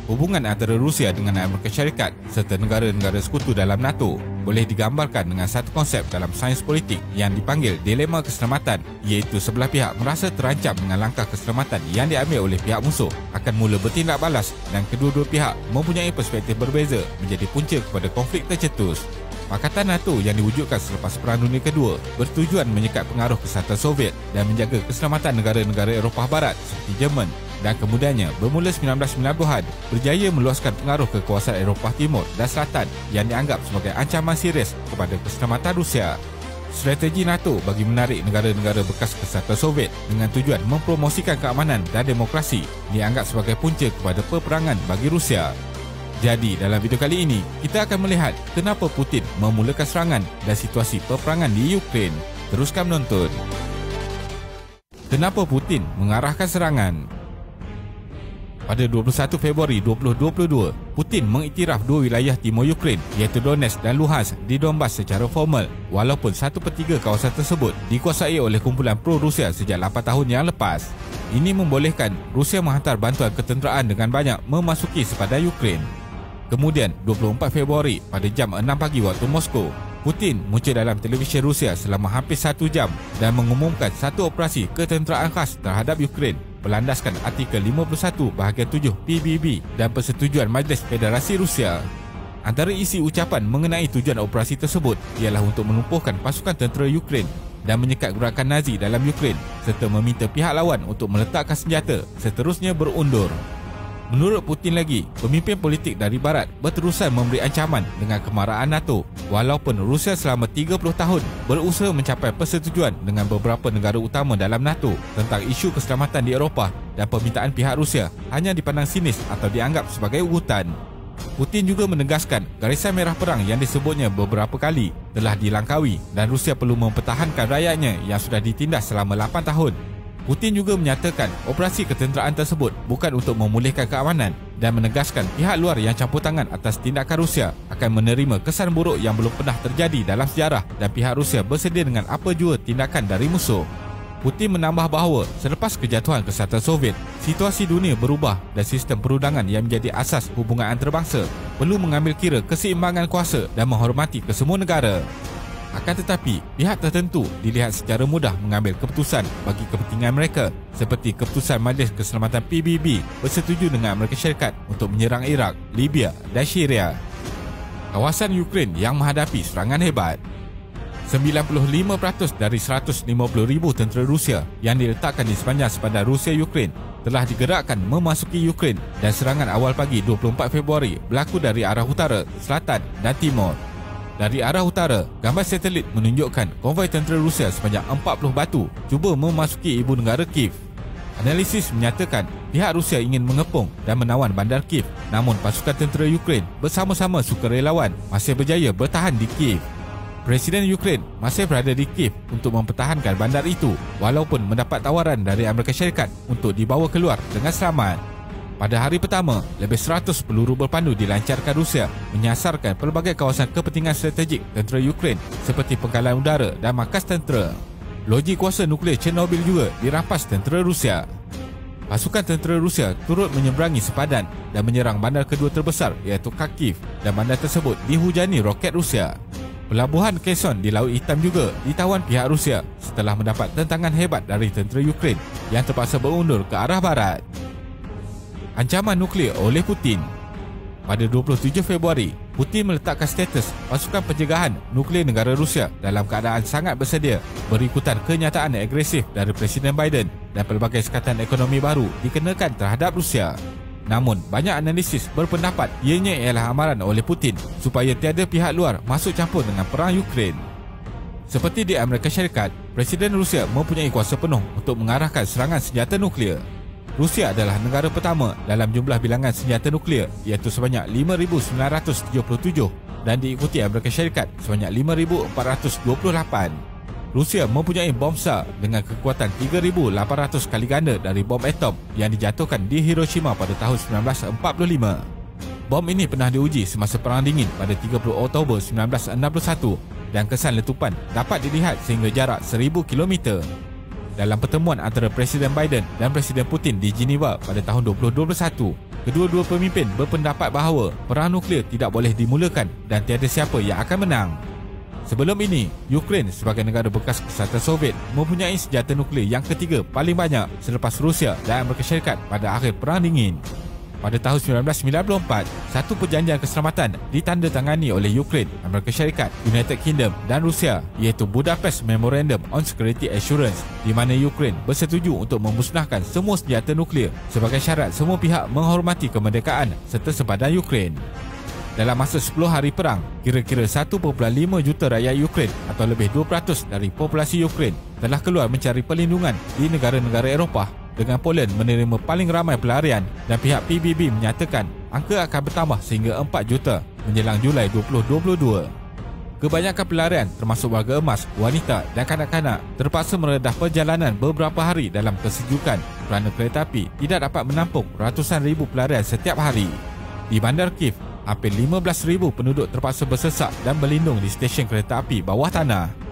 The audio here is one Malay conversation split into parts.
hubungan antara Rusia dengan Amerika Syarikat serta negara-negara sekutu dalam NATO boleh digambarkan dengan satu konsep dalam sains politik yang dipanggil dilema keselamatan, iaitu sebelah pihak merasa terancam dengan langkah keselamatan yang diambil oleh pihak musuh akan mula bertindak balas, dan kedua-dua pihak mempunyai perspektif berbeza menjadi punca kepada konflik tercetus. Pakatan NATO yang diwujudkan selepas Perang Dunia Kedua bertujuan menyekat pengaruh kesatuan Soviet dan menjaga keselamatan negara-negara Eropah Barat seperti Jerman, dan kemudiannya bermula 1990-an berjaya meluaskan pengaruh ke kawasan Eropah Timur dan Selatan yang dianggap sebagai ancaman serius kepada keselamatan Rusia. Strategi NATO bagi menarik negara-negara bekas kesatuan Soviet dengan tujuan mempromosikan keamanan dan demokrasi dianggap sebagai punca kepada peperangan bagi Rusia. Jadi, dalam video kali ini, kita akan melihat kenapa Putin memulakan serangan dan situasi peperangan di Ukraine. Teruskan menonton. Kenapa Putin mengarahkan serangan? Pada 21 Februari 2022, Putin mengiktiraf dua wilayah timur Ukraine iaitu Donetsk dan Luhansk di Donbas secara formal, walaupun 1/3 kawasan tersebut dikuasai oleh kumpulan pro-Rusia sejak 8 tahun yang lepas. Ini membolehkan Rusia menghantar bantuan ketenteraan dengan banyak memasuki sepadan Ukraine. Kemudian, 24 Februari pada jam 6 pagi waktu Moskow, Putin muncul dalam televisyen Rusia selama hampir 1 jam dan mengumumkan satu operasi ketenteraan khas terhadap Ukraine berlandaskan artikel 51 bahagian 7 PBB dan persetujuan Majlis Federasi Rusia. Antara isi ucapan mengenai tujuan operasi tersebut ialah untuk melumpuhkan pasukan tentera Ukraine dan menyekat gerakan Nazi dalam Ukraine serta meminta pihak lawan untuk meletakkan senjata seterusnya berundur. Menurut Putin lagi, pemimpin politik dari Barat berterusan memberi ancaman dengan kemarahan NATO walaupun Rusia selama 30 tahun berusaha mencapai persetujuan dengan beberapa negara utama dalam NATO tentang isu keselamatan di Eropah, dan permintaan pihak Rusia hanya dipandang sinis atau dianggap sebagai ugutan. Putin juga menegaskan garisan merah perang yang disebutnya beberapa kali telah dilangkaui dan Rusia perlu mempertahankan rakyatnya yang sudah ditindas selama 8 tahun. Putin juga menyatakan operasi ketenteraan tersebut bukan untuk memulihkan keamanan dan menegaskan pihak luar yang campur tangan atas tindakan Rusia akan menerima kesan buruk yang belum pernah terjadi dalam sejarah, dan pihak Rusia bersedia dengan apa jua tindakan dari musuh. Putin menambah bahawa selepas kejatuhan kesatuan Soviet, situasi dunia berubah dan sistem perundangan yang menjadi asas hubungan antarabangsa perlu mengambil kira keseimbangan kuasa dan menghormati kesemua negara. Akan tetapi, pihak tertentu dilihat secara mudah mengambil keputusan bagi kepentingan mereka, seperti keputusan Majlis Keselamatan PBB bersetuju dengan Amerika Syarikat untuk menyerang Iraq, Libya dan Syria. Kawasan Ukraine yang menghadapi serangan hebat. 95% dari 150,000 tentera Rusia yang diletakkan di sepanjang sepadan Rusia-Ukraine telah digerakkan memasuki Ukraine, dan serangan awal pagi 24 Februari berlaku dari arah utara, selatan dan timur. Dari arah utara, gambar satelit menunjukkan konvoi tentera Rusia sepanjang 40 batu cuba memasuki ibu negara Kiev. Analisis menyatakan pihak Rusia ingin mengepung dan menawan bandar Kiev, namun pasukan tentera Ukraine bersama-sama sukarelawan masih berjaya bertahan di Kiev. Presiden Ukraine masih berada di Kiev untuk mempertahankan bandar itu walaupun mendapat tawaran dari Amerika Syarikat untuk dibawa keluar dengan selamat. Pada hari pertama, lebih 100 peluru berpandu dilancarkan Rusia menyasarkan pelbagai kawasan kepentingan strategik tentera Ukraine seperti penggalan udara dan markas tentera. Loji kuasa nuklear Chernobyl juga dirampas tentera Rusia. Pasukan tentera Rusia turut menyeberangi sepadan dan menyerang bandar kedua terbesar iaitu Kharkiv, dan bandar tersebut dihujani roket Rusia. Pelabuhan Kherson di Laut Hitam juga ditawan pihak Rusia setelah mendapat tentangan hebat dari tentera Ukraine yang terpaksa berundur ke arah barat. Ancaman nuklear oleh Putin. Pada 27 Februari, Putin meletakkan status pasukan pencegahan nuklear negara Rusia dalam keadaan sangat bersedia berikutan kenyataan agresif dari Presiden Biden dan pelbagai sekatan ekonomi baru dikenakan terhadap Rusia. Namun, banyak analisis berpendapat ianya ialah amaran oleh Putin supaya tiada pihak luar masuk campur dengan perang Ukraine. Seperti di Amerika Syarikat, Presiden Rusia mempunyai kuasa penuh untuk mengarahkan serangan senjata nuklear. Rusia adalah negara pertama dalam jumlah bilangan senjata nuklear iaitu sebanyak 5,977 dan diikuti Amerika Syarikat sebanyak 5,428. Rusia mempunyai bom besar dengan kekuatan 3,800 kali ganda dari bom atom yang dijatuhkan di Hiroshima pada tahun 1945. Bom ini pernah diuji semasa Perang Dingin pada 30 Oktober 1961 dan kesan letupan dapat dilihat sehingga jarak 1,000 km. Dalam pertemuan antara Presiden Biden dan Presiden Putin di Geneva pada tahun 2021, kedua-dua pemimpin berpendapat bahawa perang nuklear tidak boleh dimulakan dan tiada siapa yang akan menang. Sebelum ini, Ukraine sebagai negara bekas Kesatuan Soviet mempunyai senjata nuklear yang ketiga paling banyak selepas Rusia dan Amerika Syarikat pada akhir Perang Dingin. Pada tahun 1994, satu perjanjian keselamatan ditandatangani oleh Ukraine, Amerika Syarikat, United Kingdom dan Rusia, iaitu Budapest Memorandum on Security Assurance, di mana Ukraine bersetuju untuk memusnahkan semua senjata nuklear sebagai syarat semua pihak menghormati kemerdekaan serta sempadan Ukraine. Dalam masa 10 hari perang, kira-kira 1.5 juta rakyat Ukraine atau lebih 2% dari populasi Ukraine telah keluar mencari perlindungan di negara-negara Eropah, dengan Poland menerima paling ramai pelarian dan pihak PBB menyatakan angka akan bertambah sehingga 4 juta menjelang Julai 2022. Kebanyakan pelarian termasuk warga emas, wanita dan kanak-kanak terpaksa meredah perjalanan beberapa hari dalam kesejukan kerana kereta api tidak dapat menampung ratusan ribu pelarian setiap hari. Di Bandar Kiev, hampir 15,000 penduduk terpaksa bersesak dan berlindung di stesen kereta api bawah tanah.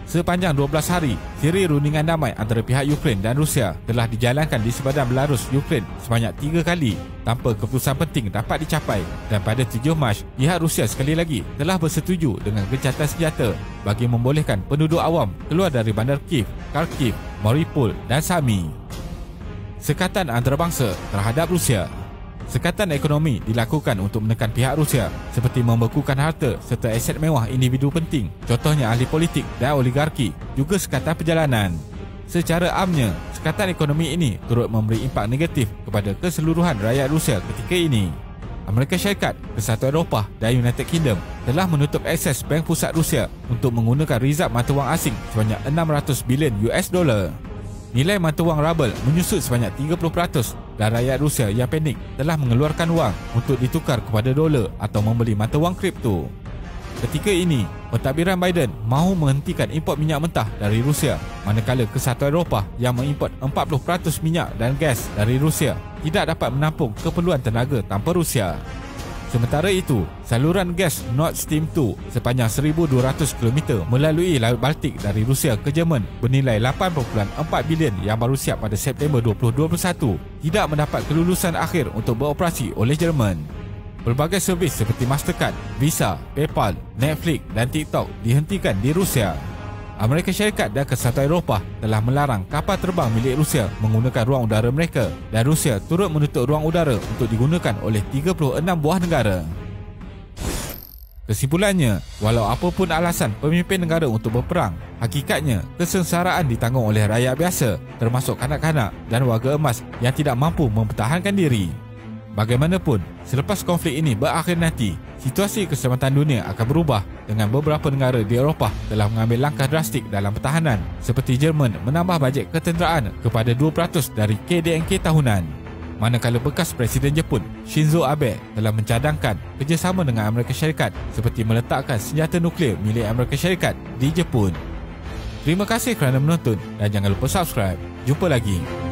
Sepanjang 12 hari, siri rundingan damai antara pihak Ukraine dan Rusia telah dijalankan di sepadan Belarus, Ukraine sebanyak 3 kali tanpa keputusan penting dapat dicapai, dan pada 7 Mac, pihak Rusia sekali lagi telah bersetuju dengan gencatan senjata bagi membolehkan penduduk awam keluar dari Bandar Kiev, Kharkiv, Mariupol dan Sami. Sekatan antarabangsa terhadap Rusia. Sekatan ekonomi dilakukan untuk menekan pihak Rusia seperti membekukan harta serta aset mewah individu penting, contohnya ahli politik dan oligarki, juga sekatan perjalanan. Secara amnya, sekatan ekonomi ini turut memberi impak negatif kepada keseluruhan rakyat Rusia ketika ini. Amerika Syarikat, Kesatuan Eropah dan United Kingdom telah menutup akses bank pusat Rusia untuk menggunakan rizab mata wang asing sebanyak 600 bilion US dolar. Nilai mata wang rubel menyusut sebanyak 30% dan rakyat Rusia yang panik telah mengeluarkan wang untuk ditukar kepada dolar atau membeli mata wang kripto. Ketika ini, pentadbiran Biden mahu menghentikan import minyak mentah dari Rusia, manakala Kesatuan Eropah yang mengimport 40% minyak dan gas dari Rusia tidak dapat menampung keperluan tenaga tanpa Rusia. Sementara itu, saluran gas Nord Stream 2 sepanjang 1,200 km melalui Laut Baltik dari Rusia ke Jerman bernilai 8.4 bilion yang baru siap pada September 2021 tidak mendapat kelulusan akhir untuk beroperasi oleh Jerman. Pelbagai servis seperti Mastercard, Visa, PayPal, Netflix dan TikTok dihentikan di Rusia. Amerika Syarikat dan Kesatuan Eropah telah melarang kapal terbang milik Rusia menggunakan ruang udara mereka, dan Rusia turut menutup ruang udara untuk digunakan oleh 36 buah negara. Kesimpulannya, walau apapun alasan pemimpin negara untuk berperang, hakikatnya kesengsaraan ditanggung oleh rakyat biasa, termasuk kanak-kanak dan warga emas yang tidak mampu mempertahankan diri. Bagaimanapun, selepas konflik ini berakhir nanti, situasi keselamatan dunia akan berubah dengan beberapa negara di Eropah telah mengambil langkah drastik dalam pertahanan, seperti Jerman menambah bajet ketenteraan kepada 2% dari KDNK tahunan. Manakala bekas Presiden Jepun Shinzo Abe telah mencadangkan kerjasama dengan Amerika Syarikat seperti meletakkan senjata nuklear milik Amerika Syarikat di Jepun. Terima kasih kerana menonton dan jangan lupa subscribe. Jumpa lagi.